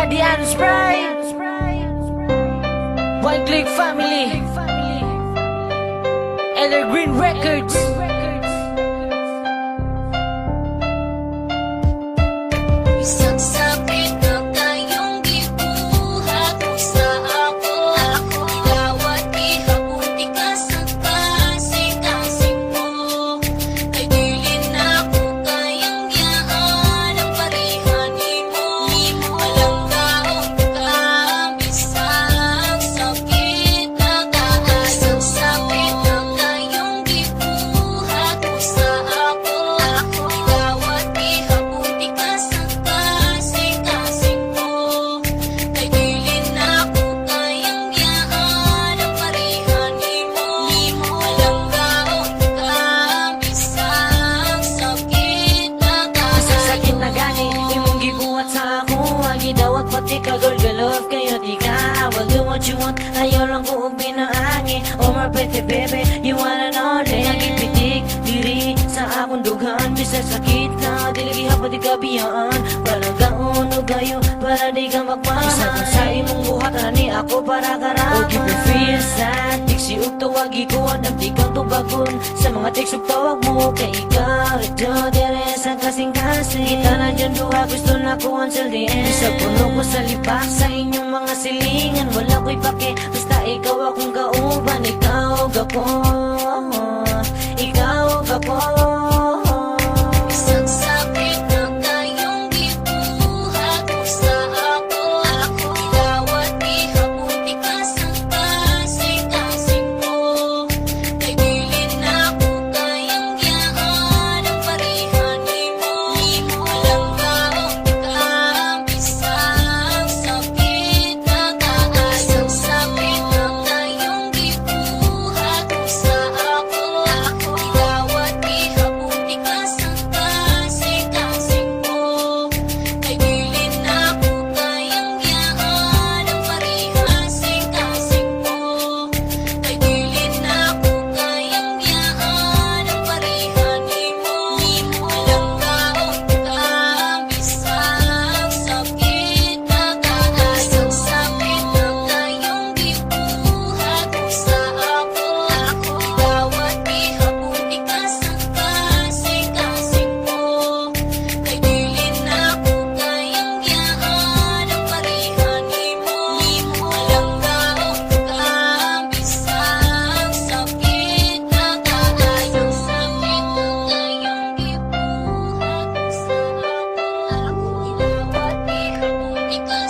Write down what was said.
Daddy and Spray, One Click Family, Evergreen Records. Isang sakit na tayong gibuhat mo sa ako. Ilawat ihapon tikas ang kasing-kasing mo. Kay dili na ko kayang yaan ang parihani mo. Alam kaon ka, bisang sakit na kaan. Isang sakit na tayong gibuhat mo sa ako. Ilawat ihapon tikas ang kasing-kasing mo. Kay dili na ko kayang yaan ang parihani mo. Alam kaon ka, bisang sakit na kaan. Isang sakit na gani, imong gibuhat sa ako. Agi dawat pati ka girl, ka love kayo di ka. I will do what you want, ayaw lang ko binaangi. Oh my pretty baby, you wanna know that nagipitik diri sa akong dugan. Bisa sakit na, dili hapon di ka biyaan. Palagaon o gayo, para di ka magmahal. Isa kung sa imong buhat, ani ako para karama. O keep you feel sad, tiksi ug tawagi ko. Nagdi kang tubagon sa mga text ug tawag mo. Kay ikaw, ito dire sa kasing-kasing. Kita na dyan duha, gusto na ko until the end. Isa puno ko sa lipak sa inyong mga silingan. Wala ko'y pake, basta ikaw akong kauban. Ikaw ug ako, ikaw ug ako. Isang sakit na tayong gibuhat mo sa ako. Ilawat ihapon tikas ang kasing-kasing mo. Kay dili na ko kayang yaan ang parihani mo. Alam kaon ka, bisang sakit na kaan. Isang sakit na tayong gibuhat mo sa ako. Ilawat ihapon tikas ang kasing-kasing mo. Kay dili na ko kayang yaan ang parihasing-kasing mo. Kay dili na ko kayang yaan ang parihani mo. Alam kaon ka, bisang sakit na kaan. Isang sakit na tayong gibuhat mo sa ako. Ilawat ihapon tikas ang kasing-kasing mo. Kay dili na ko kayang yaan ang parihani mo. Alam kaon ka, bisang sakit na kaan. Isang sakit na tayong gibuhat mo sa ako. Ilawat ihapon tikas